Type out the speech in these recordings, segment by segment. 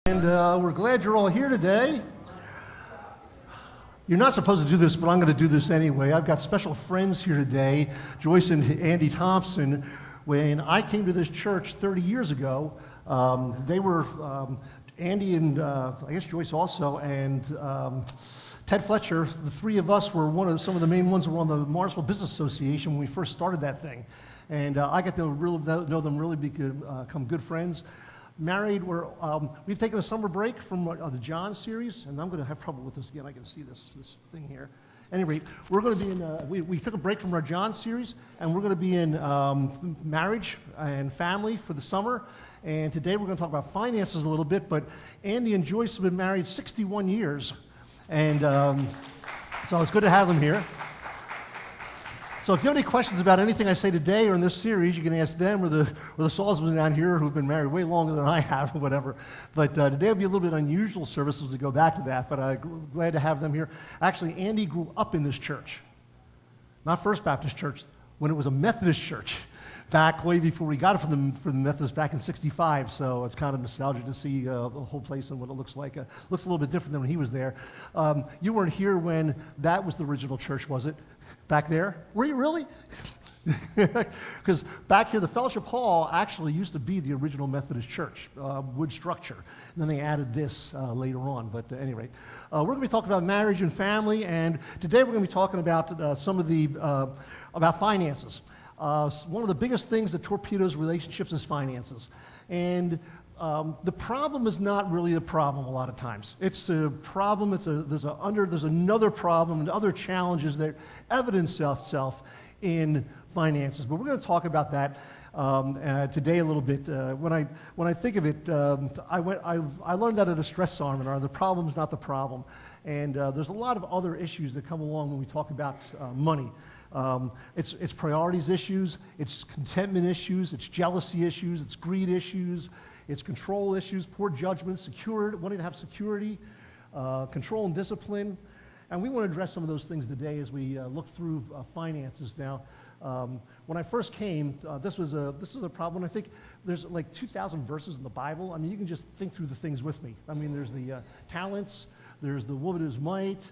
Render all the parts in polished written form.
And we're glad you're all here today. You're not supposed to do this, but I'm going to do this anyway. I've got special friends here today, Joyce and Andy Thompson. When I came to this church 30 years ago, they were, Andy and I guess Joyce also, and Ted Fletcher, the three of us were some of the main ones who were on the Morrisville Business Association when we first started that thing. And I got to know them, really become good friends. Married, we've taken a summer break from the John series, and I'm going to have trouble with this again. I can see this thing here. At any rate, we're going to be in, we took a break from our John series, and we're going to be in marriage and family for the summer. And today we're going to talk about finances a little bit, but Andy and Joyce have been married 61 years, and so it's good to have them here. So if you have any questions about anything I say today or in this series, you can ask them or the Salzmans down here who've been married way longer than I have or whatever. But today will be a little bit unusual service as we go back to that, but I'm glad to have them here. Actually, Andy grew up in this church, not First Baptist Church, when it was a Methodist church, back way before we got it from the Methodists back in '65. So it's kind of nostalgic to see the whole place and what it looks like. Looks a little bit different than when he was there. You weren't here when that was the original church, was it? Back there? Were you really? Because back here, the Fellowship Hall actually used to be the original Methodist church, wood structure. And then they added this later on. But at any rate, we're going to be talking about marriage and family. And today we're going to be talking about some of the, about finances. One of the biggest things that torpedoes relationships is finances. And the problem is not really a problem a lot of times. It's a problem, there's another problem and other challenges that evidence itself in finances. But we're going to talk about that today a little bit. When I think of it, I learned that at a stress seminar, the problem is not the problem. And there's a lot of other issues that come along when we talk about money. It's priorities issues, it's contentment issues, it's jealousy issues, it's greed issues, it's control issues, poor judgment, wanting to have security, control and discipline. And we want to address some of those things today as we look through finances. Now, when I first came, this is a problem. I think there's like 2,000 verses in the Bible. I mean, you can just think through the things with me. I mean, there's the talents, there's the woman who's might,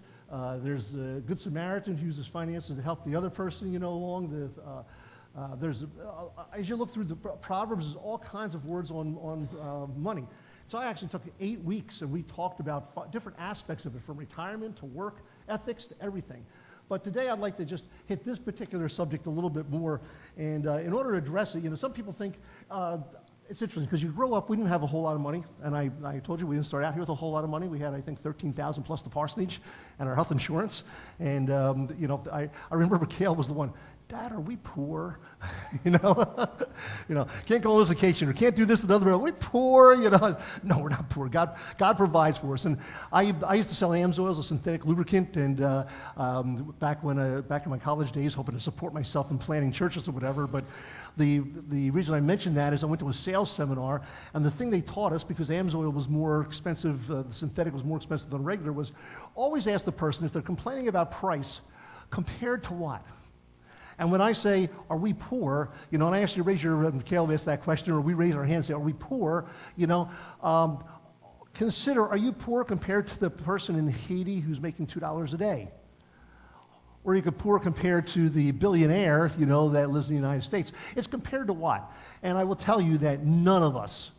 there's the Good Samaritan who uses finances to help the other person, along. As you look through the Proverbs, there's all kinds of words on money. So I actually took 8 weeks, and we talked about different aspects of it, from retirement to work ethics to everything. But today I'd like to just hit this particular subject a little bit more. And in order to address it, some people think it's interesting because you grow up, we didn't have a whole lot of money. And I told you we didn't start out here with a whole lot of money. We had, I think, $13,000 plus the parsonage and our health insurance. And, I remember Mikhail was the one, Dad, are we poor? Can't go on this vacation or can't do this another. Are we poor? No, we're not poor. God provides for us. And I used to sell AMSoil as a synthetic lubricant, and back in my college days, hoping to support myself in planning churches or whatever. But the reason I mentioned that is I went to a sales seminar, and the thing they taught us, because AMSoil was more expensive, the synthetic was more expensive than regular, was always ask the person if they're complaining about price, compared to what? And when I say, are we poor, and I ask you to raise your, Mikhail asked that question, or we raise our hand and say, are we poor, consider, are you poor compared to the person in Haiti who's making $2 a day? Or you could poor compared to the billionaire, that lives in the United States. It's compared to what? And I will tell you that none of us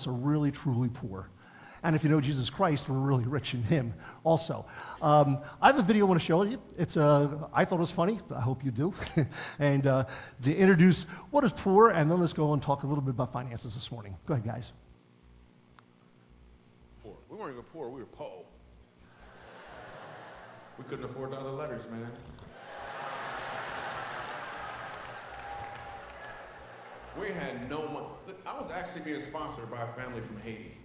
are really truly poor. And if you know Jesus Christ, we're really rich in Him also. I have a video I want to show you. I thought it was funny. I hope you do. And to introduce what is poor, and then let's go and talk a little bit about finances this morning. Go ahead, guys. Poor. We weren't even poor. We were po. We couldn't afford the other letters, man. We had no money. Look, I was actually being sponsored by a family from Haiti.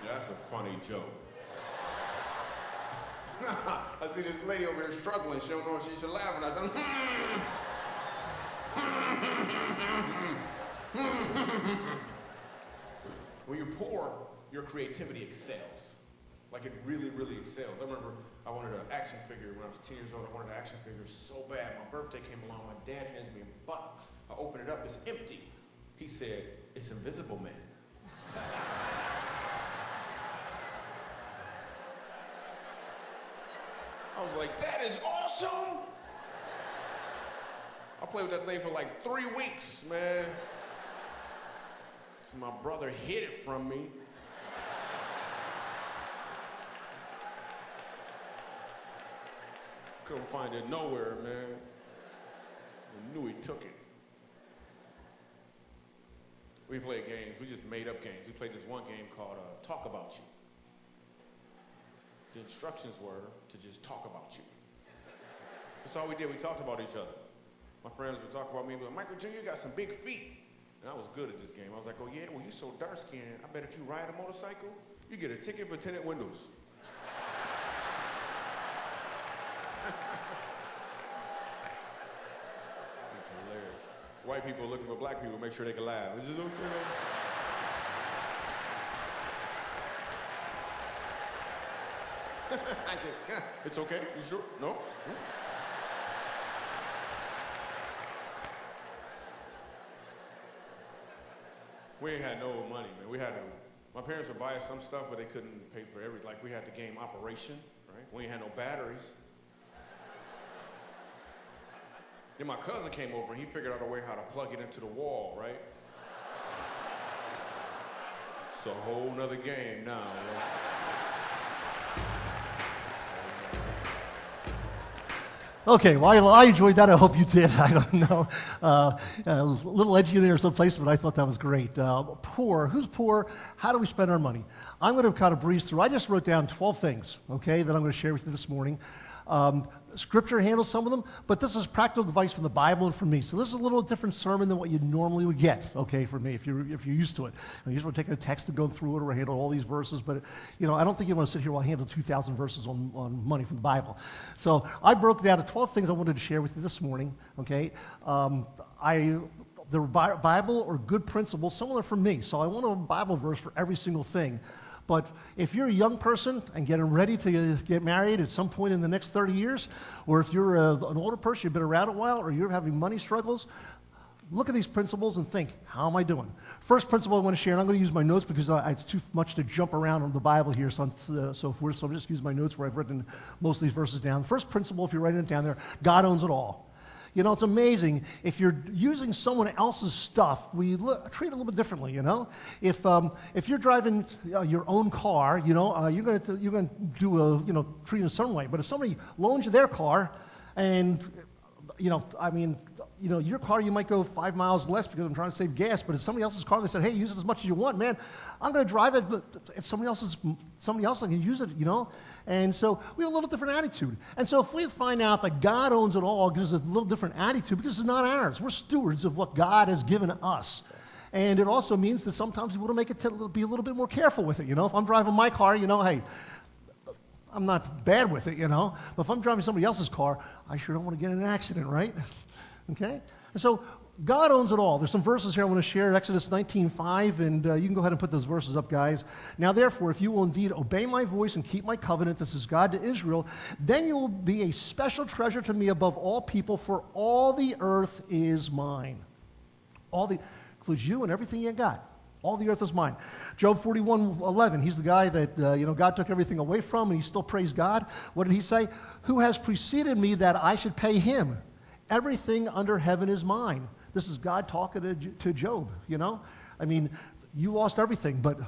That's a funny joke. I see this lady over here struggling. She don't know if she should laugh. And I said, When you're poor, your creativity excels. Like it really, really excels. I remember I wanted an action figure when I was 10 years old. I wanted an action figure so bad. My birthday came along. My dad hands me a box. I open it up. It's empty. He said, "It's Invisible Man." I was like, "That is awesome." I played with that thing for like 3 weeks, man. So my brother hid it from me. Couldn't find it nowhere, man. I knew he took it. We played games. We just made up games. We played this one game called Talk About You. The instructions were to just talk about you. That's all we did. We talked about each other. My friends would talk about me, but Michael Jr., you got some big feet. And I was good at this game. I was like, "Oh yeah, well, you so dark-skinned. I bet if you ride a motorcycle, you get a ticket for tinted windows." It's hilarious. White people looking for black people, make sure they can laugh. Is it okay? It's okay? You sure? No? We ain't had no money, man. My parents would buy us some stuff, but they couldn't pay for everything. Like we had the game Operation, right? We ain't had no batteries. Then my cousin came over and he figured out a way how to plug it into the wall, right? It's a whole nother game now, man. Okay, well, I enjoyed that. I hope you did. I don't know. It was a little edgy there someplace, but I thought that was great. Poor. Who's poor? How do we spend our money? I'm going to kind of breeze through. I just wrote down 12 things, okay, that I'm going to share with you this morning. Scripture handles some of them, but this is practical advice from the Bible and from me. So this is a little different sermon than what you normally would get, okay, from me, if you're used to it. You usually take a text and go through it or handle all these verses, but, I don't think you want to sit here while I handle 2,000 verses on money from the Bible. So I broke it down to 12 things I wanted to share with you this morning, okay? The Bible or good principles, some of them are from me, so I want a Bible verse for every single thing. But if you're a young person and getting ready to get married at some point in the next 30 years, or if you're an older person, you've been around a while, or you're having money struggles, look at these principles and think, how am I doing? First principle I want to share, and I'm going to use my notes because it's too much to jump around on the Bible here, so forth, so I'll just use my notes where I've written most of these verses down. First principle, if you're writing it down there, God owns it all. It's amazing. If you're using someone else's stuff, we treat it a little bit differently, If you're driving your own car, you're going to do treat it a certain way. But if somebody loans you their car and, your car, you might go 5 miles less because I'm trying to save gas. But if somebody else's car, they said, "Hey, use it as much as you want, man. I'm going to drive it, but if somebody else can use it, And so we have a little different attitude. And so if we find out that God owns it all, it gives us a little different attitude because it's not ours. We're stewards of what God has given us. And it also means that sometimes we want to make it be a little bit more careful with it. If I'm driving my car, hey, I'm not bad with it, But if I'm driving somebody else's car, I sure don't want to get in an accident, right? Okay? And so God owns it all. There's some verses here I want to share, Exodus 19:5, and you can go ahead and put those verses up, guys. Now, therefore, if you will indeed obey my voice and keep my covenant, this is God to Israel, then you will be a special treasure to me above all people, for all the earth is mine. Includes you and everything you got. All the earth is mine. Job 41:11, he's the guy that, God took everything away from, and he still praised God. What did he say? Who has preceded me that I should pay him? Everything under heaven is mine. This is God talking to Job, you lost everything, but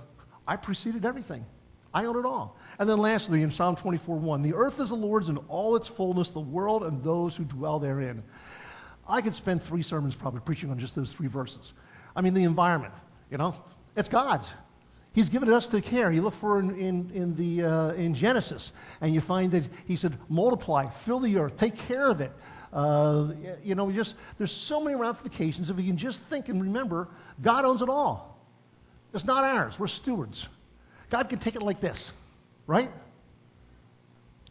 I preceded everything. I own it all. And then lastly, in Psalm 24:1, the earth is the Lord's and all its fullness, the world and those who dwell therein. I could spend 3 sermons probably preaching on just those 3 verses. The environment, it's God's. He's given it us to care. You look for in Genesis, and you find that he said, multiply, fill the earth, take care of it. There's so many ramifications. If we can just think and remember, God owns it all. It's not ours. We're stewards. God can take it like this, right?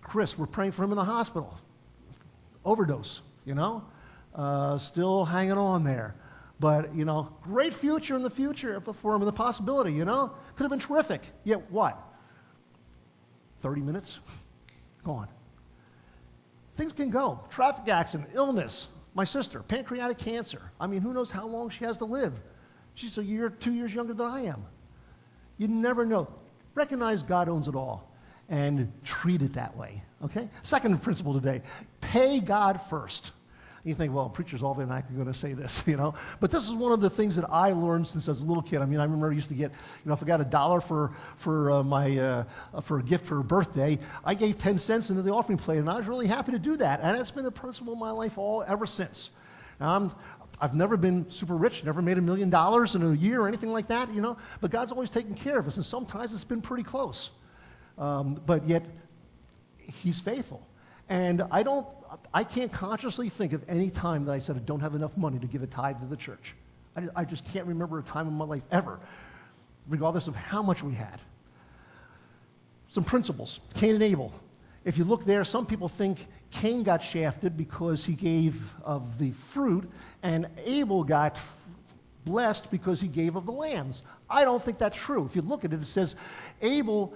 Chris, we're praying for him in the hospital. Overdose, still hanging on there. But, great future in the future for him and the possibility, Could have been terrific. Yet what? 30 minutes, gone. Things can go. Traffic accident, illness. My sister, pancreatic cancer. I mean, who knows how long she has to live? She's a year, 2 years younger than I am. You never know. Recognize God owns it all and treat it that way, okay? Second principle today, pay God first. You think, well, preachers all day night are going to say this, you know? But this is one of the things that I learned since I was a little kid. I mean, I remember I used to get, you know, if I got $1 for a gift for a birthday, I gave 10 cents into the offering plate, and I was really happy to do that. And that's been the principle of my life ever since. Now, I've never been super rich, never made $1 million in a year or anything like that, you know? But God's always taken care of us, and sometimes it's been pretty close. But yet, He's faithful. And I can't consciously think of any time that I said I don't have enough money to give a tithe to the church. I just can't remember a time in my life ever, regardless of how much we had. Some principles, Cain and Abel. If you look there, some people think Cain got shafted because he gave of the fruit, and Abel got blessed because he gave of the lambs. I don't think that's true. If you look at it, it says Abel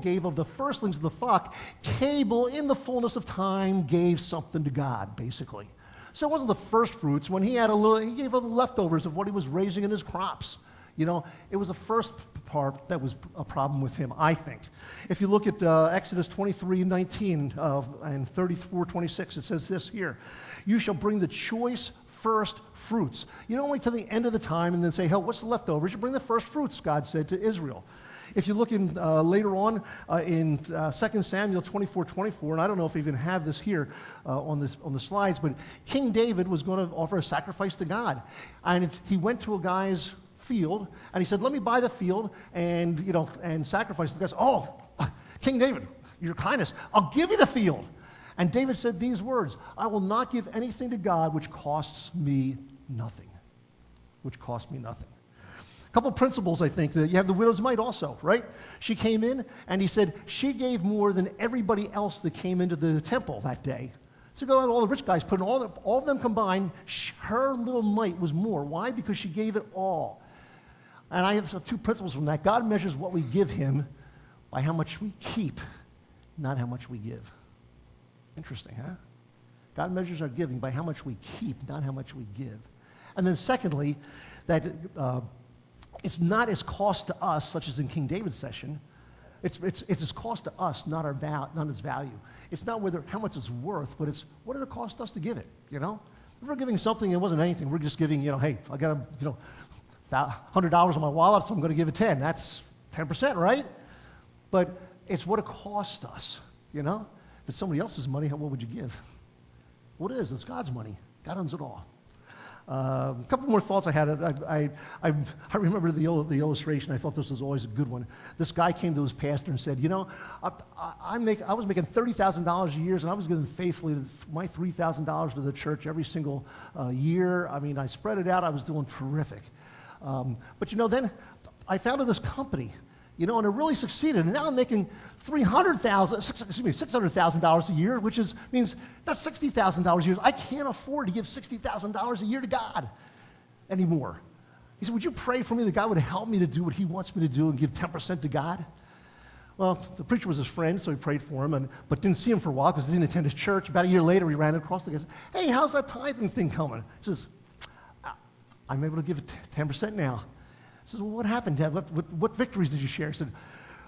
gave of the firstlings of the flock. Abel, in the fullness of time, gave something to God, basically. So it wasn't the first fruits. When he gave of the leftovers of what he was raising in his crops. You know, it was the first part that was a problem with him, I think. If you look at Exodus 23:19 and 34:26, it says this here: "You shall bring the choice first fruits." You don't wait till the end of the time and then say, "Hey, what's the leftovers?" You bring the first fruits, God said to Israel. If you look in later on in 2 Samuel 24:24, and I don't know if I even have this here on the slides, but King David was going to offer a sacrifice to God, and he went to a guy's field and he said, "Let me buy the field and sacrifice." The guy said, "Oh, King David, your kindness, I'll give you the field." And David said these words: "I will not give anything to God which costs me nothing." Which costs me nothing. A couple of principles, I think. That you have the widow's mite also, right? She came in, and he said she gave more than everybody else that came into the temple that day. So go out, all the rich guys, put in all of them combined, her little mite was more. Why? Because she gave it all. And I have two principles from that. God measures what we give him by how much we keep, not how much we give. Interesting, huh? God measures our giving by how much we keep, not how much we give. And then secondly, that it's not as cost to us, such as in King David's session. It's as cost to us, not its value. It's not how much it's worth, but it's what did it cost us to give it, you know? If we're giving something, it wasn't anything. We're just giving, hey, I got $100 in my wallet, so I'm going to give it 10. That's 10%, right? But it's what it cost us, you know? If it's somebody else's money, what would you give? What it is, it's God's money. God owns it all. A couple more thoughts I had. I remember the illustration. I thought this was always a good one. This guy came to his pastor and said, I was making $30,000 a year, and I was giving faithfully my $3,000 to the church every single year. I mean, I spread it out. I was doing terrific. But then I founded this company, and it really succeeded. And now I'm making $600,000 a year, which means that's $60,000 a year. I can't afford to give $60,000 a year to God anymore. He said, "Would you pray for me that God would help me to do what he wants me to do and give 10% to God?" Well, the preacher was his friend, so he prayed for him, but didn't see him for a while because he didn't attend his church. About a year later, he ran across the guy and said, "Hey, how's that tithing thing coming?" He says, "I'm able to give 10% now." He says, "Well, what happened, Dad? What victories did you share?" He said,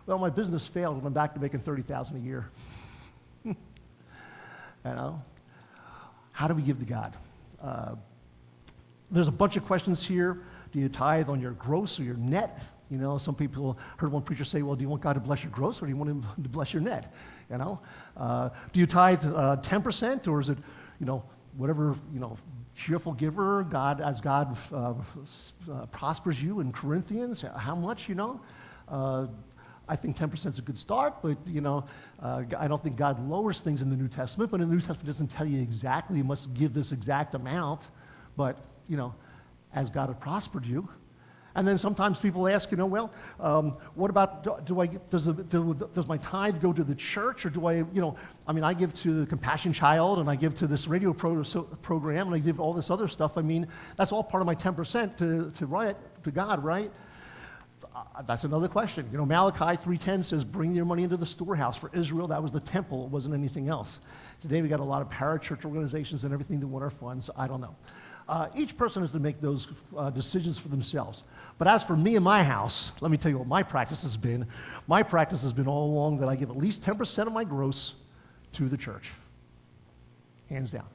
"Well, my business failed, and I'm back to making $30,000 a year." How do we give to God? There's a bunch of questions here. Do you tithe on your gross or your net? Some people heard one preacher say, "Well, do you want God to bless your gross, or do you want him to bless your net?" Do you tithe 10%, or is it, whatever, cheerful giver, as God prospers you in Corinthians, how much, I think 10% is a good start, but, I don't think God lowers things in the New Testament, but in the New Testament it doesn't tell you exactly you must give this exact amount, but, as God had prospered you. And then sometimes people ask, what about, does my tithe go to the church, or do I give to the Compassion Child, and I give to this radio program, and I give all this other stuff. That's all part of my 10% to God, right? That's another question. You know, Malachi 3:10 says, bring your money into the storehouse. For Israel, that was the temple. It wasn't anything else. Today, we got a lot of parachurch organizations and everything that want our funds. I don't know. Each person has to make those decisions for themselves. But as for me and my house, let me tell you what my practice has been. My practice has been all along that I give at least 10% of my gross to the church. Hands down.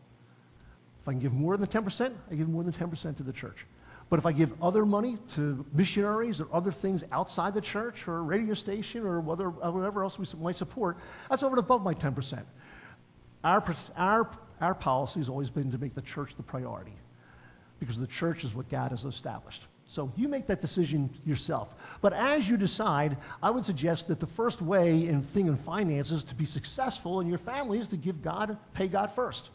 If I can give more than 10%, I give more than 10% to the church. But if I give other money to missionaries or other things outside the church or a radio station or whatever else we might support, that's over and above my 10%. Our policy has always been to make the church the priority because the church is what God has established. So you make that decision yourself. But as you decide, I would suggest that the first way in finances to be successful in your family is to pay God first.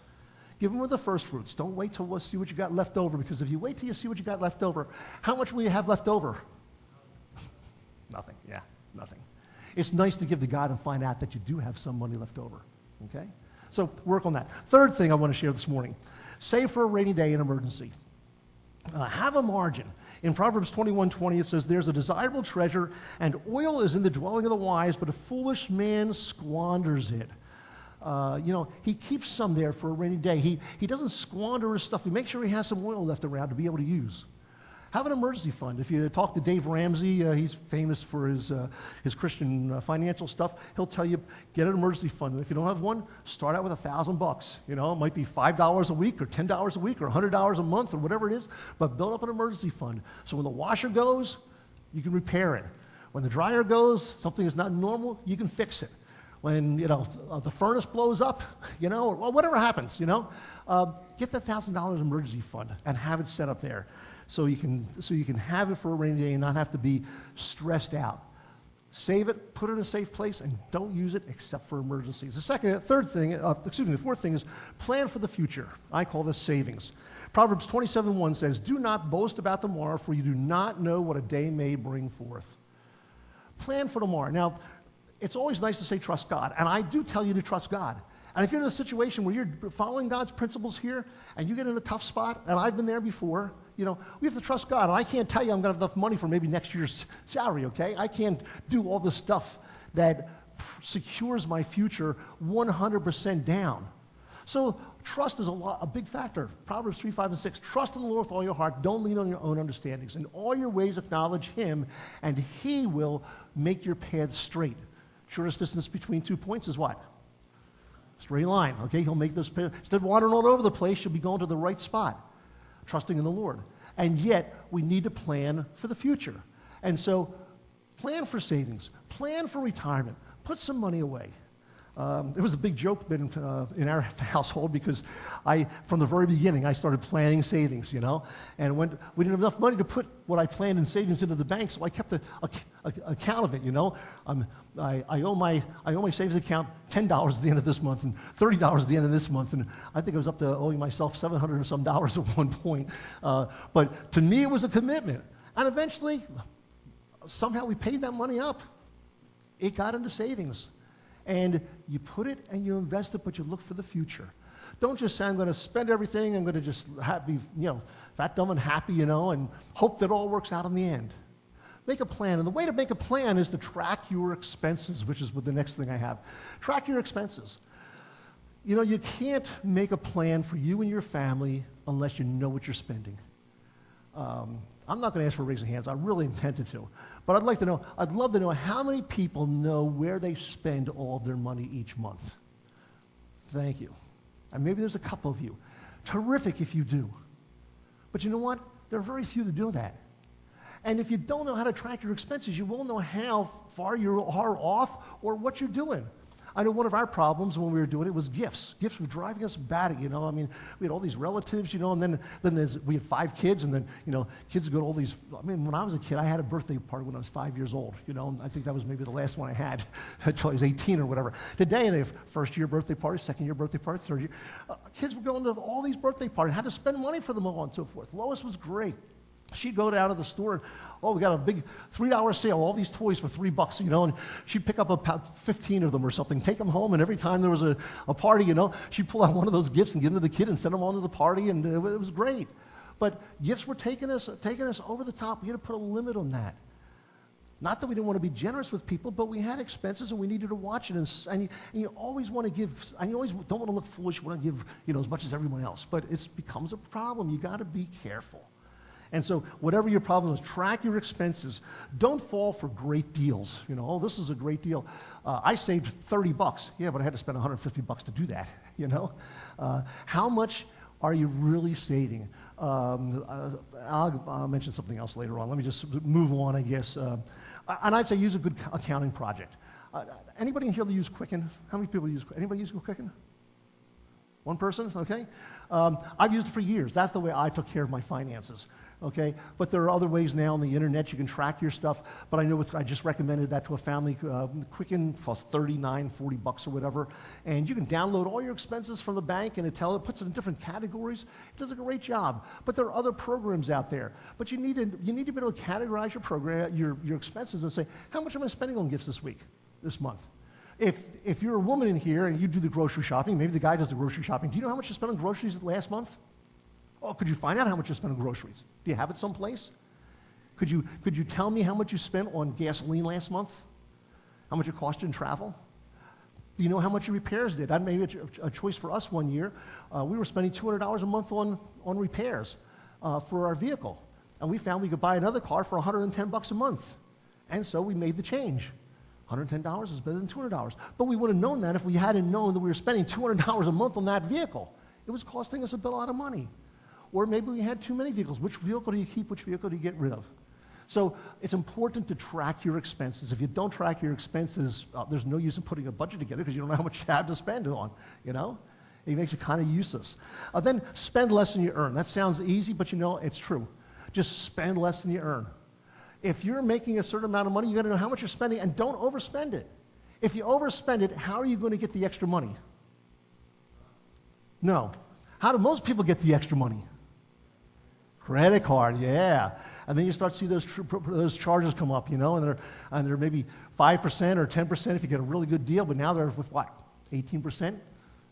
Give them with the first fruits. Don't wait till see what you got left over, because if you wait till you see what you got left over, how much will you have left over? Nothing. Yeah, nothing. It's nice to give to God and find out that you do have some money left over. Okay? So work on that. Third thing I want to share this morning. Save for a rainy day and emergency. Have a margin. In Proverbs 21:20, it says, there's a desirable treasure, and oil is in the dwelling of the wise, but a foolish man squanders it. He keeps some there for a rainy day. He doesn't squander his stuff. He makes sure he has some oil left around to be able to use. Have an emergency fund. If you talk to Dave Ramsey, he's famous for his Christian financial stuff. He'll tell you, get an emergency fund. If you don't have one, start out with $1,000. You know, it might be $5 a week or $10 a week or $100 a month or whatever it is, but build up an emergency fund. So when the washer goes, you can repair it. When the dryer goes, something is not normal, you can fix it. When, the furnace blows up, or whatever happens, get that $1,000 emergency fund and have it set up there. So you can have it for a rainy day and not have to be stressed out. Save it, put it in a safe place, and don't use it except for emergencies. The fourth thing is plan for the future. I call this savings. Proverbs 27:1 says, do not boast about tomorrow, for you do not know what a day may bring forth. Plan for tomorrow. Now, it's always nice to say trust God, and I do tell you to trust God. And if you're in a situation where you're following God's principles here and you get in a tough spot, and I've been there before, we have to trust God. And I can't tell you I'm going to have enough money for maybe next year's salary, okay? I can't do all the stuff that secures my future 100% down. So trust is a big factor. Proverbs 3:5-6, trust in the Lord with all your heart. Don't lean on your own understandings. In all your ways acknowledge him, and he will make your paths straight. Shortest distance between 2 points is what? Straight line, okay? He'll make those paths. Instead of wandering all over the place, you'll be going to the right spot, trusting in the Lord. And yet, we need to plan for the future. And so, plan for savings. Plan for retirement. Put some money away. It was a big joke in our household because from the very beginning, I started planning savings, and when we didn't have enough money to put what I planned in savings into the bank, so I kept an account of it, I owe my savings account $10 at the end of this month and $30 at the end of this month, and I think I was up to owing myself $700 and some at one point. But to me, it was a commitment, and eventually, somehow we paid that money up. It got into savings. And you put it and you invest it, but you look for the future. Don't just say, I'm going to spend everything, I'm going to just be, fat, dumb, and happy, and hope that it all works out in the end. Make a plan. And the way to make a plan is to track your expenses, which is what the next thing I have. Track your expenses. You can't make a plan for you and your family unless you know what you're spending. I'm not going to ask for a raise of hands. I really intended to. But I'd love to know how many people know where they spend all of their money each month. Thank you. And maybe there's a couple of you. Terrific if you do. But you know what? There are very few that do that. And if you don't know how to track your expenses, you won't know how far you are off or what you're doing. I know one of our problems when we were doing it was gifts. Gifts were driving us batty, we had all these relatives, and then we had 5 kids, and then, kids would go to all these, when I was a kid, I had a birthday party when I was 5 years old, and I think that was maybe the last one I had until I was 18 or whatever. Today, they have first-year birthday parties, second-year birthday parties, third year. Kids were going to all these birthday parties, had to spend money for them all and so forth. Lois was great. She'd go out of the store, we got a big $3 sale, all these toys for $3, and she'd pick up about 15 of them or something, take them home, and every time there was a party, she'd pull out one of those gifts and give them to the kid and send them on to the party, and it was great. But gifts were taking us over the top. We had to put a limit on that. Not that we didn't want to be generous with people, but we had expenses and we needed to watch it. And you always want to give, and you always don't want to look foolish. You want to give, as much as everyone else. But it becomes a problem. You got to be careful. And so whatever your problem is, track your expenses. Don't fall for great deals. Oh, this is a great deal. I saved $30. Yeah, but I had to spend $150 to do that, How much are you really saving? I'll mention something else later on. Let me just move on, I guess. And I'd say use a good accounting project. Anybody in here use Quicken? How many people anybody use Quicken? One person? Okay. I've used it for years. That's the way I took care of my finances. Okay, but there are other ways now on the internet you can track your stuff. But I know I just recommended that to a family. Quicken costs $39, $40 or whatever, and you can download all your expenses from the bank, and it puts it in different categories. It does a great job. But there are other programs out there. But you need to be able to categorize your expenses and say, how much am I spending on gifts this month? If you're a woman in here and you do the grocery shopping, maybe the guy does the grocery shopping. Do you know how much you spent on groceries last month? Oh, could you find out how much you spent on groceries? Do you have it someplace? Could you tell me how much you spent on gasoline last month? How much it cost you in travel? Do you know how much your repairs did? That made a choice for us one year. We were spending $200 a month on repairs for our vehicle. And we found we could buy another car for $110 a month. And so we made the change. $110 is better than $200. But we would have known that if we hadn't known that we were spending $200 a month on that vehicle. It was costing us a lot of money. Or maybe we had too many vehicles. Which vehicle do you keep? Which vehicle do you get rid of? So it's important to track your expenses. If you don't track your expenses, there's no use in putting a budget together because you don't know how much you have to spend it on, It makes it kind of useless. Then spend less than you earn. That sounds easy, but it's true. Just spend less than you earn. If you're making a certain amount of money, you got to know how much you're spending and don't overspend it. If you overspend it, how are you going to get the extra money? No. How do most people get the extra money? Credit card, yeah. And then you start to see those charges come up, and they're maybe 5% or 10% if you get a really good deal, but now they're with what, 18%,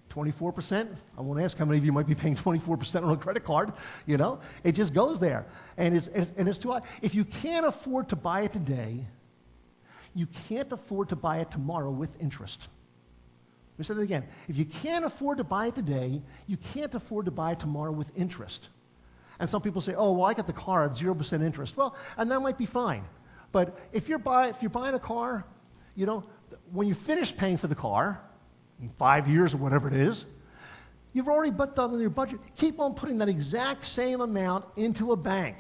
24%? I won't ask how many of you might be paying 24% on a credit card, It just goes there. And it's too high. If you can't afford to buy it today, you can't afford to buy it tomorrow with interest. Let me say that again. If you can't afford to buy it today, you can't afford to buy it tomorrow with interest. And some people say, oh, well, I got the car at 0% interest. Well, and that might be fine. But if you're buying a car, when you finish paying for the car, in 5 years or whatever it is, you've already put that in your budget. Keep on putting that exact same amount into a bank.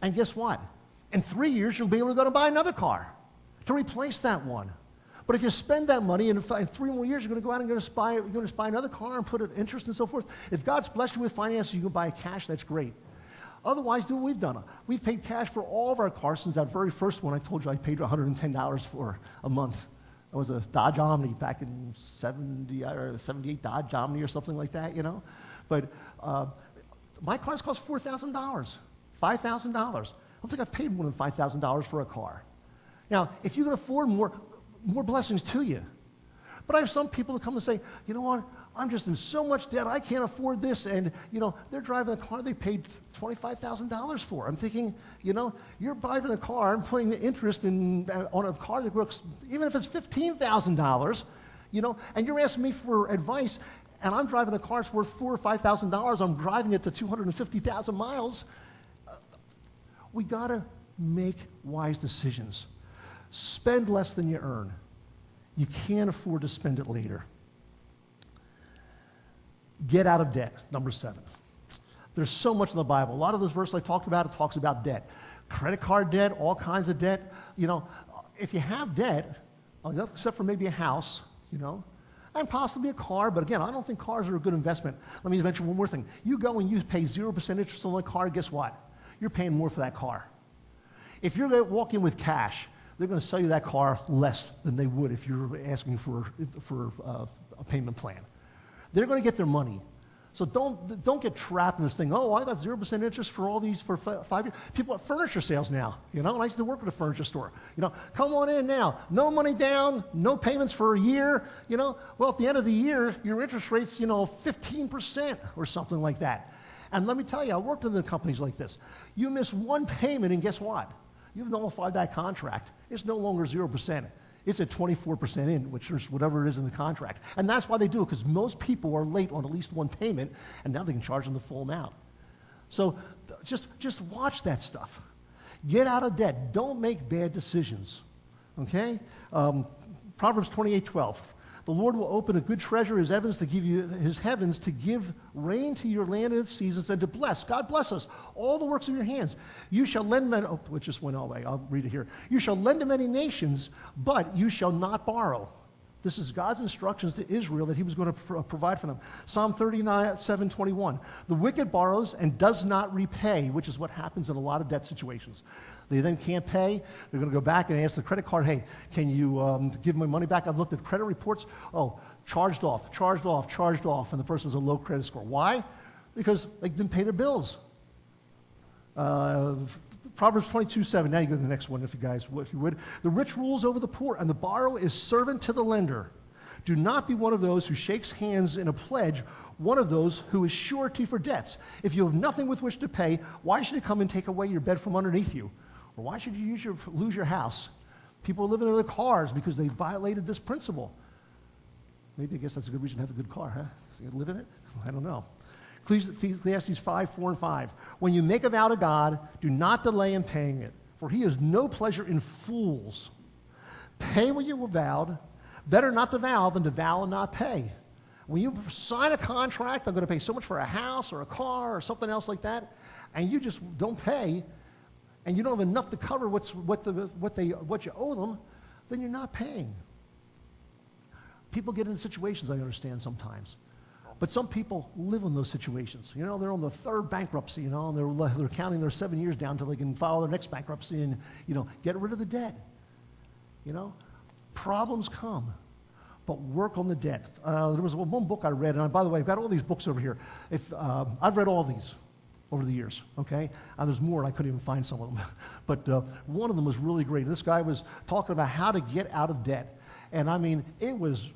And guess what? In 3 years, you'll be able to go and buy another car to replace that one. But if you spend that money, and in 3 more years, you're going to go out and you're going to buy another car and put it interest and so forth. If God's blessed you with finances, you can buy cash, that's great. Otherwise, do what we've done. We've paid cash for all of our cars since that very first one I told you I paid $110 for a month. That was a Dodge Omni back in 70 or 78 Dodge Omni or something like that, But my cars cost $4,000, $5,000. I don't think I've paid more than $5,000 for a car. Now, if you can afford more blessings to you. But I have some people that come and say, you know what, I'm just in so much debt, I can't afford this. And, they're driving a car they paid $25,000 for. I'm thinking, you're buying a car and putting the interest on a car that works, even if it's $15,000, and you're asking me for advice, and I'm driving a car that's worth $4,000 or $5,000. I'm driving it to 250,000 miles. We got to make wise decisions. Spend less than you earn. You can't afford to spend it later. Get out of debt, number 7. There's so much in the Bible. A lot of those verses I talked about, it talks about debt. Credit card debt, all kinds of debt. If you have debt, except for maybe a house, and possibly a car, but again, I don't think cars are a good investment. Let me mention one more thing. You go and you pay 0% interest on a car, guess what? You're paying more for that car. If you're going to walk in with cash, they're going to sell you that car less than they would if you're asking for a payment plan. They're going to get their money. So don't get trapped in this thing. Oh, I got 0% interest for all these for 5 years. People at furniture sales now, and I used to work at a furniture store. Come on in now. No money down, no payments for a year. Well, at the end of the year, your interest rate's 15% or something like that. And let me tell you, I worked in the companies like this. You miss one payment, and guess what? You've nullified that contract. It's no longer 0%. It's at 24% in, which is whatever it is in the contract. And that's why they do it, because most people are late on at least one payment, and now they can charge them the full amount. So just watch that stuff. Get out of debt. Don't make bad decisions, okay? Proverbs 28:12. The Lord will open a good treasure, his heavens to give rain to your land in its seasons, and to bless. God bless us. All the works of your hands. You shall lend it just went away. I'll read it here. You shall lend to many nations, but you shall not borrow. This is God's instructions to Israel that he was going to provide for them. Psalm 39:7-21. The wicked borrows and does not repay, which is what happens in a lot of debt situations. They then can't pay. They're going to go back and ask the credit card, hey, can you give my money back? I've looked at credit reports. Oh, charged off. And the person has a low credit score. Why? Because they didn't pay their bills. Proverbs 22:7. Now you go to the next one, if you would. The rich rules over the poor, and the borrower is servant to the lender. Do not be one of those who shakes hands in a pledge, one of those who is surety for debts. If you have nothing with which to pay, why should he come and take away your bed from underneath you? Or why should you lose your house? People are living in their cars because they violated this principle. Maybe I guess that's a good reason to have a good car, huh? So you live in it? I don't know. Ecclesiastes 5:4-5. When you make a vow to God, do not delay in paying it, for he has no pleasure in fools. Pay what you vowed. Better not to vow than to vow and not pay. When you sign a contract, I'm going to pay so much for a house or a car or something else like that, and you just don't pay, and you don't have enough to cover what you owe them, then you're not paying. People get into situations, I understand, sometimes. But some people live in those situations. You know, they're on the third bankruptcy, you know, and they're counting their 7 years down until they can file their next bankruptcy and, you know, get rid of the debt. You know, problems come, but work on the debt. There was one book I read, and by the way, I've got all these books over here. I've read all of these over the years, okay? There's more, and I couldn't even find some of them. But one of them was really great. This guy was talking about how to get out of debt. And I mean, it was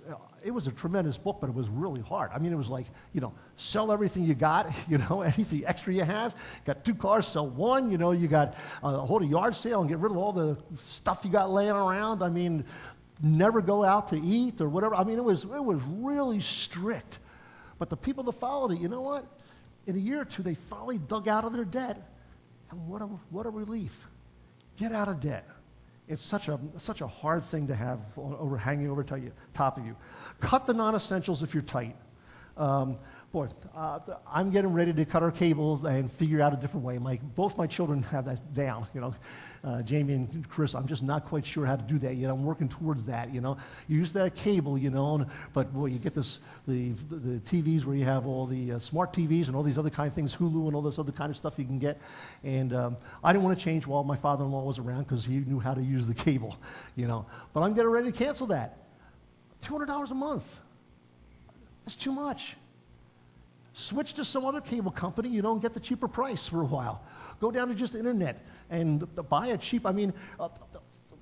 a tremendous book, but it was really hard. I mean, it was like, you know, sell everything you got, you know, anything extra you have. Got 2 cars, sell 1, you know, you got hold a yard sale and get rid of all the stuff you got laying around. I mean, never go out to eat or whatever. I mean, it was really strict. But the people that followed it, you know what? In a year or two, they finally dug out of their debt. And what a relief. Get out of debt. It's such a hard thing to have hanging over top of you. Cut the non-essentials if you're tight. I'm getting ready to cut our cable and figure out a different way. Both my children have that down, you know. Jamie and Chris, I'm just not quite sure how to do that yet. I'm working towards that, you know. You use that cable, you know, but boy, you get the TVs where you have all the smart TVs and all these other kind of things, Hulu and all this other kind of stuff you can get. And I didn't want to change while my father-in-law was around because he knew how to use the cable, you know. But I'm getting ready to cancel that. $200 a month. That's too much. Switch to some other cable company. You don't get the cheaper price for a while. Go down to just the internet and buy a cheap, I mean,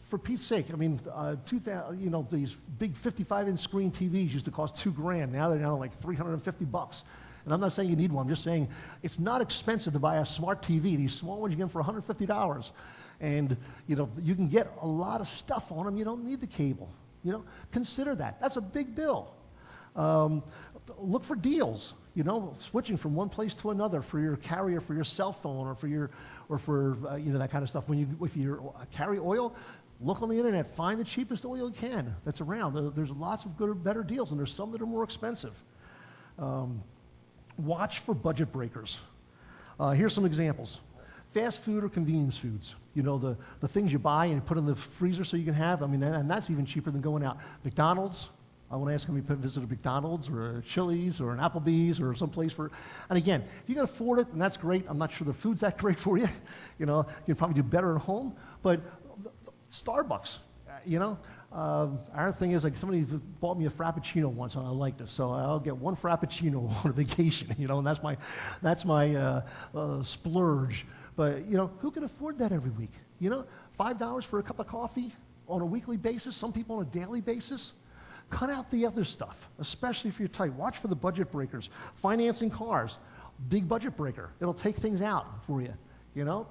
for Pete's sake, I mean, 2000, you know, these big 55-inch screen TVs used to cost $2,000. Now they're down like $350. And I'm not saying you need one. I'm just saying it's not expensive to buy a smart TV. These small ones you get them for $150. And, you know, you can get a lot of stuff on them. You don't need the cable. You know, consider that. That's a big bill. Look for deals. You know, switching from one place to another for your carrier, for your cell phone, or for you know, that kind of stuff. If you carry oil, look on the internet, find the cheapest oil you can that's around. There's lots of good, better deals, and there's some that are more expensive. Watch for budget breakers. Here's some examples. Fast food or convenience foods. You know, the things you buy and you put in the freezer so you can have. I mean, and that's even cheaper than going out. McDonald's. I want to ask how many visit a McDonald's or a Chili's or an Applebee's or someplace for. And again, if you can afford it, then that's great. I'm not sure the food's that great for you. You know, you can probably do better at home. But Starbucks, you know, our thing is like somebody bought me a Frappuccino once and I liked it, so I'll get 1 Frappuccino on a vacation. You know, and that's my splurge. But you know, who can afford that every week? You know, $5 for a cup of coffee on a weekly basis. Some people on a daily basis. Cut out the other stuff, especially if you're tight. Watch for the budget breakers. Financing cars, big budget breaker. It'll take things out for you. You know,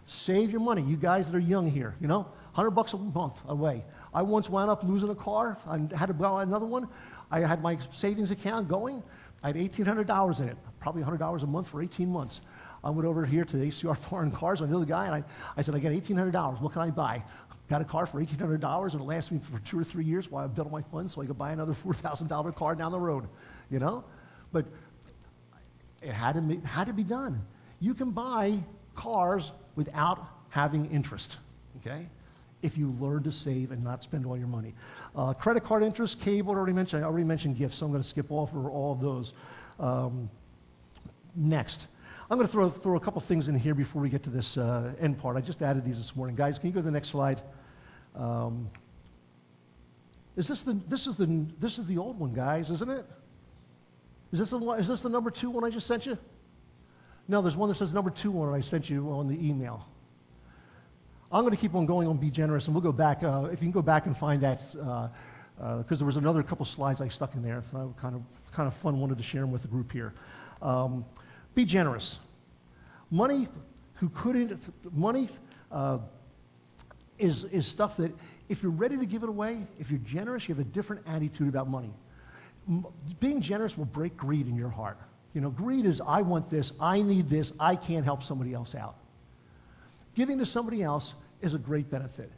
save your money. You guys that are young here, you know, $100 a month away. I once wound up losing a car. I had to buy another one. I had my savings account going. I had $1,800 in it, probably $100 a month for 18 months. I went over here to ACR Foreign Cars. I knew the guy, and I said, I got $1,800. What can I buy? Got a car for $1,800, and it lasted me for 2 or 3 years while I built my funds so I could buy another $4,000 car down the road, you know? But it had to be done. You can buy cars without having interest, okay? If you learn to save and not spend all your money. Credit card interest, cable, I already mentioned gifts, so I'm going to skip over all of those. Next, I'm going to throw a couple things in here before we get to this end part. I just added these this morning. Guys, can you go to the next slide? This is the old one, guys, isn't it? Is this the number 2 one I just sent you? No, there's one that says number 2 one I sent you on the email. I'm going to keep on going on Be Generous, and we'll go back. If you can go back and find that, because there was another couple slides I stuck in there. So kind of fun. Wanted to share them with the group here. Be generous. Money is stuff that if you're ready to give it away, if you're generous, you have a different attitude about money. Being generous will break greed in your heart. You know, greed is, I want this, I need this, I can't help somebody else out. Giving to somebody else is a great benefit.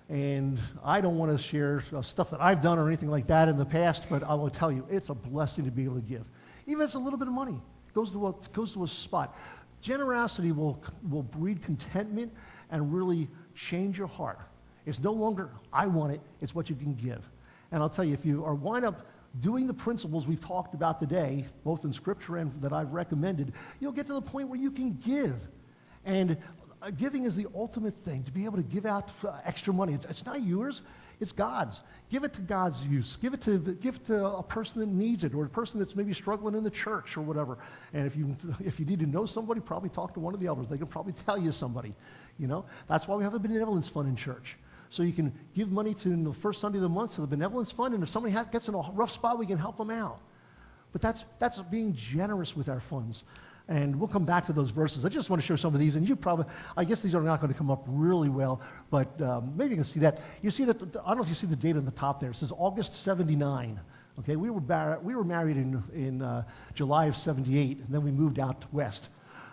And I don't want to share stuff that I've done or anything like that in the past, but I will tell you, it's a blessing to be able to give. Even if it's a little bit of money, goes to a spot. Generosity will breed contentment and really change your heart. It's no longer, I want it, it's what you can give. And I'll tell you, if you are wind up doing the principles we've talked about today, both in Scripture and that I've recommended, you'll get to the point where you can give. And giving is the ultimate thing, to be able to give out extra money. It's not yours, it's God's. Give it to God's use. Give it to a person that needs it, or a person that's maybe struggling in the church or whatever. And if you need to know somebody, probably talk to one of the elders. They can probably tell you somebody. You know, that's why we have a benevolence fund in church. So you can give money to the first Sunday of the month to the benevolence fund, and if somebody gets in a rough spot, we can help them out. But that's being generous with our funds. And we'll come back to those verses. I just want to show some of these, and I guess these are not going to come up really well, but maybe you can see that. You see that, I don't know if you see the date on the top there. It says August 79. Okay, we were married in July of 78, and then we moved out west.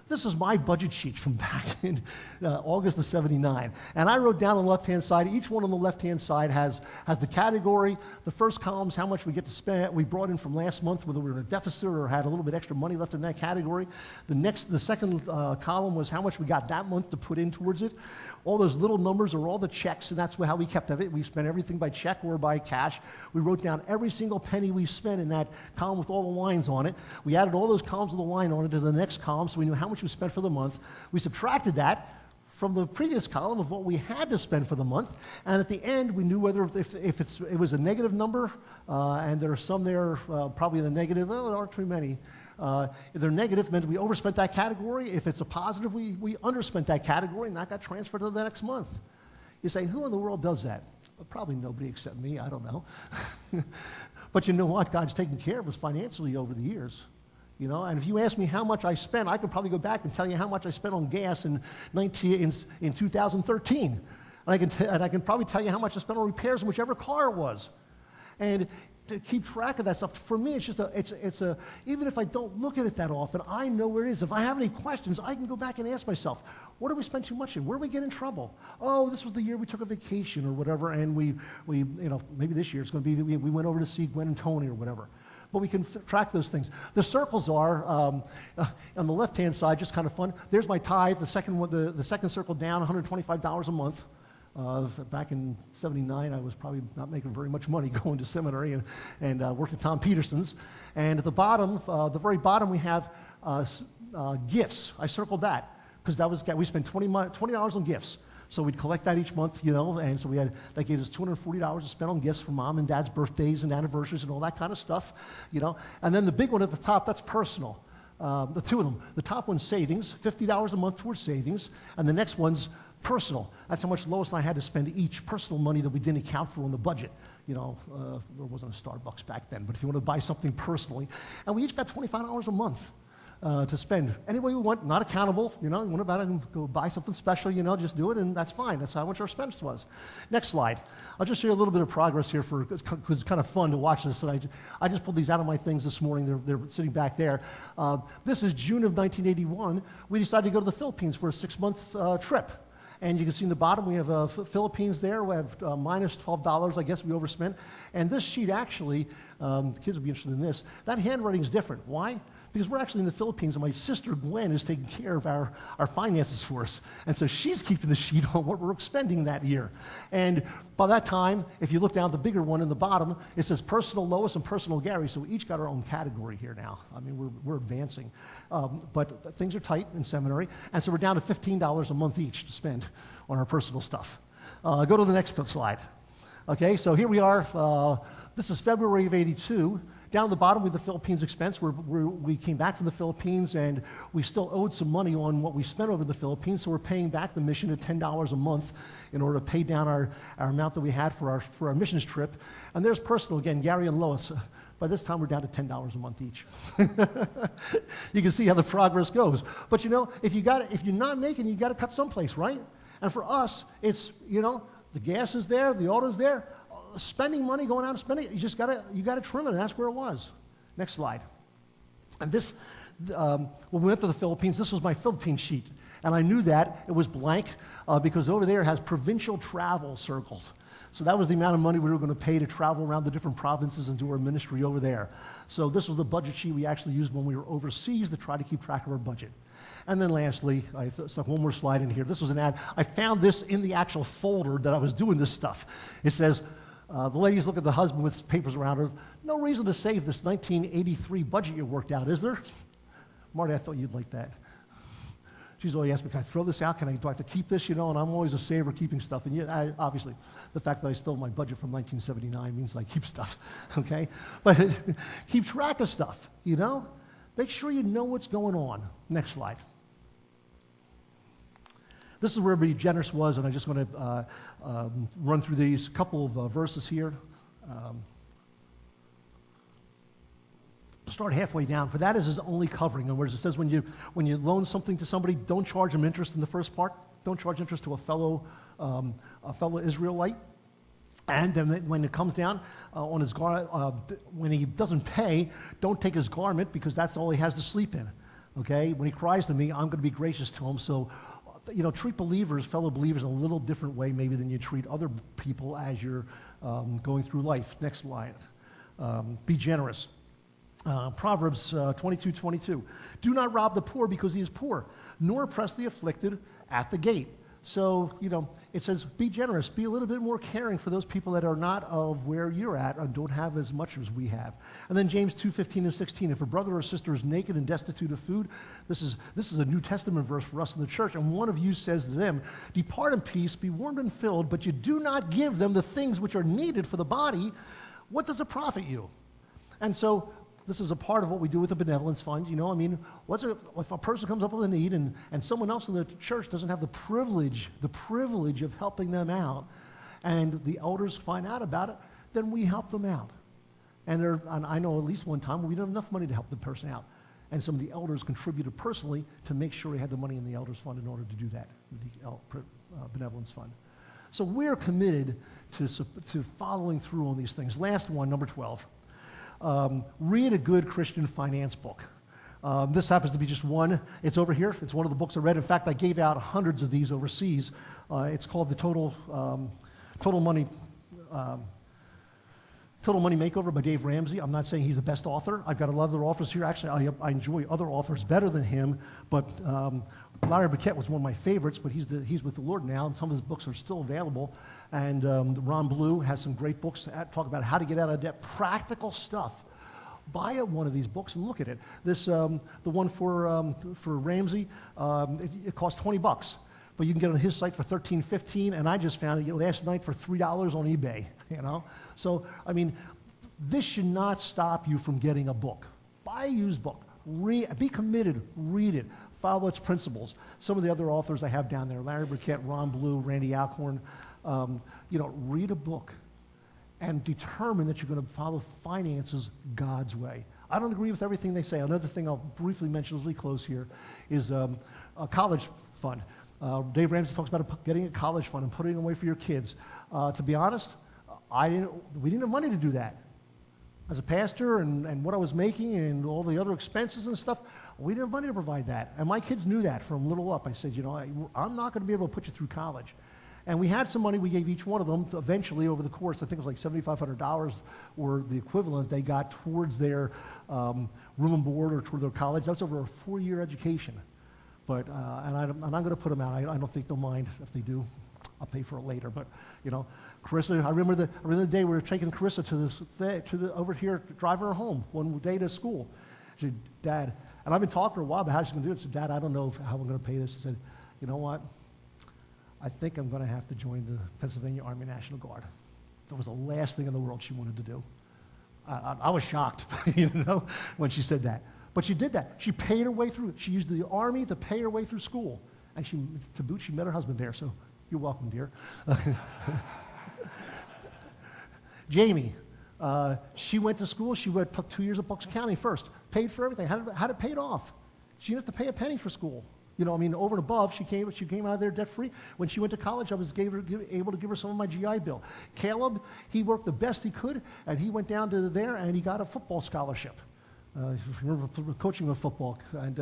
This is my budget sheet from back in August of 79. And I wrote down on the left-hand side, each one on the left-hand side has the category. The first column is how much we get to spend. We brought in from last month, whether we were in a deficit or had a little bit extra money left in that category. The second column was how much we got that month to put in towards it. All those little numbers are all the checks, and that's how we kept it. We spent everything by check or by cash. We wrote down every single penny we spent in that column with all the lines on it. We added all those columns with the line on it to the next column, so we knew how much we spent for the month. We subtracted that from the previous column of what we had to spend for the month, and at the end, we knew whether if it was a negative number, and there are some there probably in the negative. Well, there aren't too many. If they're negative, it meant we overspent that category. If it's a positive, we underspent that category, and that got transferred to the next month. You say, who in the world does that? Well, probably nobody except me. I don't know. But you know what? God's taken care of us financially over the years. You know, and if you ask me how much I spent, I could probably go back and tell you how much I spent on gas in 2013. And I can probably tell you how much I spent on repairs in whichever car it was. And to keep track of that stuff, for me, it's just even if I don't look at it that often, I know where it is. If I have any questions, I can go back and ask myself, what did we spend too much in? Where did we get in trouble? Oh, this was the year we took a vacation or whatever, and we maybe this year it's going to be we went over to see Gwen and Tony or whatever. But we can track those things. The circles are, on the left-hand side, just kind of fun. There's my tithe, the second circle down, $125 a month. Back in 79, I was probably not making very much money going to seminary and worked at Tom Peterson's. And at the bottom, the very bottom, we have gifts. I circled that because we spent $20 on gifts. So we'd collect that each month, you know, and so that gave us $240 to spend on gifts for mom and dad's birthdays and anniversaries and all that kind of stuff, you know. And then the big one at the top, that's personal. The two of them. The top one's savings, $50 a month towards savings, and the next one's personal. That's how much Lois and I had to spend each, personal money that we didn't account for on the budget. You know, there wasn't a Starbucks back then, but if you want to buy something personally. And we each got $25 a month. to spend any way we want, not accountable. You want to go buy something special, just do it, and that's fine. That's how much our expense was. Next slide. I'll just show you a little bit of progress here because it's kind of fun to watch this. And I just pulled these out of my things this morning. They're sitting back there. This is June of 1981. We decided to go to the Philippines for a 6-month trip. And you can see in the bottom, we have Philippines there. We have minus $12. I guess we overspent. And this sheet actually, the kids will be interested in this, that handwriting is different. Why? Because we're actually in the Philippines, and my sister Gwen is taking care of our finances for us. And so she's keeping the sheet on what we're expending that year. And by that time, if you look down at the bigger one in the bottom, it says Personal Lois and Personal Gary. So we each got our own category here now. I mean, we're advancing. But things are tight in seminary. And so we're down to $15 a month each to spend on our personal stuff. Go to the next slide. Okay, so here we are. This is February of '82. Down at the bottom with the Philippines expense, we came back from the Philippines and we still owed some money on what we spent over the Philippines, so we're paying back the mission at $10 a month in order to pay down our amount that we had for our missions trip. And there's personal again, Gary and Lois. By this time, we're down to $10 a month each. You can see how the progress goes. But if you're not making, you got to cut someplace, right? And for us, it's the gas is there, the auto's there. Spending money, going out and spending it, you got to trim it, and that's where it was. Next slide. And this, when we went to the Philippines, this was my Philippine sheet, and I knew that it was blank because over there it has provincial travel circled. So that was the amount of money we were going to pay to travel around the different provinces and do our ministry over there. So this was the budget sheet we actually used when we were overseas to try to keep track of our budget. And then lastly, I stuck one more slide in here. This was an ad. I found this in the actual folder that I was doing this stuff. It says, the ladies look at the husband with papers around her. No reason to save this 1983 budget you worked out, is there? Marty, I thought you'd like that. She's always asked me, can I throw this out? Do I have to keep this? And I'm always a saver keeping stuff. And yet, obviously, the fact that I stole my budget from 1979 means I keep stuff, okay? But keep track of stuff, Make sure you know what's going on. Next slide. This is where Be Generous was, and I just want to run through these couple of verses here. Start halfway down. For that is his only covering. In other words, it says when you loan something to somebody, don't charge them interest in the first part. Don't charge interest to a fellow Israelite. And then when it comes down on his when he doesn't pay, don't take his garment because that's all he has to sleep in. Okay? When he cries to me, I'm going to be gracious to him. So, treat fellow believers, in a little different way maybe than you treat other people as you're going through life. Next slide. Be generous. Proverbs 22:22. Do not rob the poor because he is poor, nor oppress the afflicted at the gate. So, it says be generous. Be a little bit more caring for those people that are not of where you're at and don't have as much as we have. And then James 2:15 and 16. If a brother or sister is naked and destitute of food, this is a New Testament verse for us in the church, and one of you says to them, depart in peace, be warmed and filled, but you do not give them the things which are needed for the body, what does it profit you? And so this is a part of what we do with the benevolence fund. If a person comes up with a need and someone else in the church doesn't have the privilege of helping them out, and the elders find out about it, then we help them out. And I know at least one time we didn't have enough money to help the person out. And some of the elders contributed personally to make sure we had the money in the elders fund in order to do that, the benevolence fund. So we're committed to following through on these things. Last one, number 12. Read a good Christian finance book. This happens to be just one. It's over here. It's one of the books I read. In fact, I gave out hundreds of these overseas. It's called the Total Money Makeover by Dave Ramsey. I'm not saying he's the best author. I've got a lot of other authors here. Actually, I enjoy other authors better than him, but Larry Burkett was one of my favorites, but he's with the Lord now, and some of his books are still available. And Ron Blue has some great books that talk about how to get out of debt, practical stuff. Buy one of these books and look at it. The one for Ramsey, it costs $20, but you can get it on his site for $13.15, and I just found it last night for $3 on eBay. So this should not stop you from getting a book. Buy a used book. Be committed. Read it. Follow its principles. Some of the other authors I have down there: Larry Burkett, Ron Blue, Randy Alcorn. Read a book and determine that you're going to follow finances God's way. I don't agree with everything they say. Another thing I'll briefly mention as we close here is a college fund. Dave Ramsey talks about getting a college fund and putting it away for your kids. To be honest, we didn't have money to do that. As a pastor and what I was making and all the other expenses and stuff, we didn't have money to provide that. And my kids knew that from little up. I said, I'm not going to be able to put you through college. And we had some money we gave each one of them eventually over the course. I think it was like $7,500 or the equivalent they got towards their room and board or toward their college. That was over a 4-year education. But, and I'm going to put them out. I don't think they'll mind if they do. I'll pay for it later. But, Carissa, I remember the day we were taking Carissa over here, driving her home one day to school. She said, Dad, and I've been talking for a while about how she's going to do it. She said, Dad, I don't know how I'm going to pay this. She said, you know what? I think I'm going to have to join the Pennsylvania Army National Guard. That was the last thing in the world she wanted to do. I was shocked, when she said that. But she did that. She paid her way through. She used the Army to pay her way through school. And to boot, she met her husband there. So you're welcome, dear. Jamie, she went to school. She took 2 years at Bucks County first. Paid for everything. Had it paid off. She didn't have to pay a penny for school. Over and above, she came out of there debt-free. When she went to college, I was able to give her some of my GI Bill. Caleb, he worked the best he could, and he went down to there, and he got a football scholarship. If you remember coaching with football, and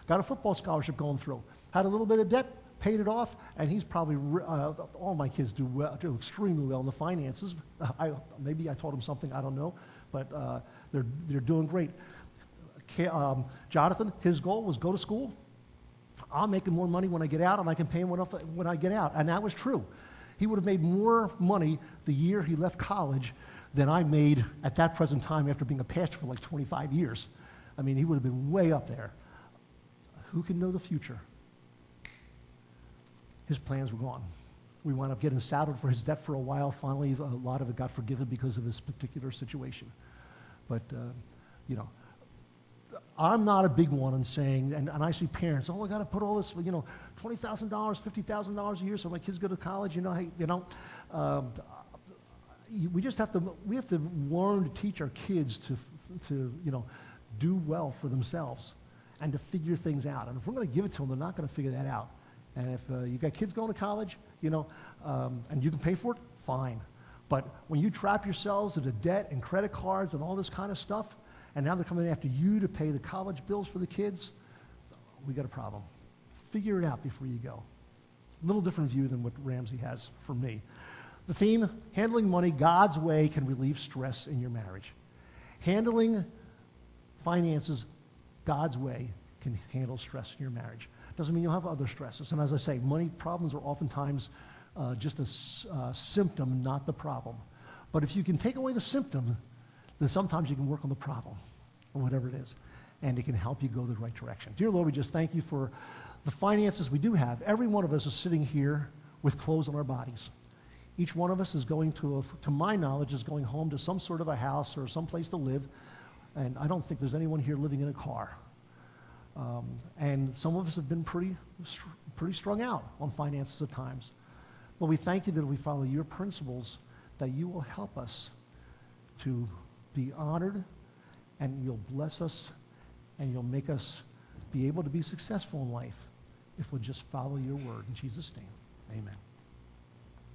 got a football scholarship going through. Had a little bit of debt, paid it off, and he's probably, all my kids do extremely well in the finances. Maybe I taught him something, I don't know, but they're doing great. Jonathan, his goal was go to school. I'm making more money when I get out, and I can pay him when I get out. And that was true. He would have made more money the year he left college than I made at that present time after being a pastor for like 25 years. He would have been way up there. Who can know the future? His plans were gone. We wound up getting saddled for his debt for a while. Finally, a lot of it got forgiven because of his particular situation. But, I'm not a big one on saying, and I see parents, I got to put all this, $20,000, $50,000 a year so my kids go to college. We have to learn to teach our kids to do well for themselves and to figure things out. And if we're going to give it to them, they're not going to figure that out. And if you got kids going to college, and you can pay for it, fine. But when you trap yourselves into debt and credit cards and all this kind of stuff, and now they're coming after you to pay the college bills for the kids, we got a problem. Figure it out before you go. A little different view than what Ramsey has for me. The theme, handling money God's way can relieve stress in your marriage. Handling finances God's way can handle stress in your marriage. Doesn't mean you'll have other stresses. And as I say, money problems are oftentimes just a symptom, not the problem. But if you can take away the symptom, then sometimes you can work on the problem, or whatever it is, and it can help you go the right direction. Dear Lord, we just thank you for the finances we do have. Every one of us is sitting here with clothes on our bodies. Each one of us is going to my knowledge, is going home to some sort of a house or some place to live, and I don't think there's anyone here living in a car. And some of us have been pretty strung out on finances at times. But we thank you that if we follow your principles, that you will help us to be honored, and you'll bless us, and you'll make us be able to be successful in life if we'll just follow your word. In Jesus' name, amen.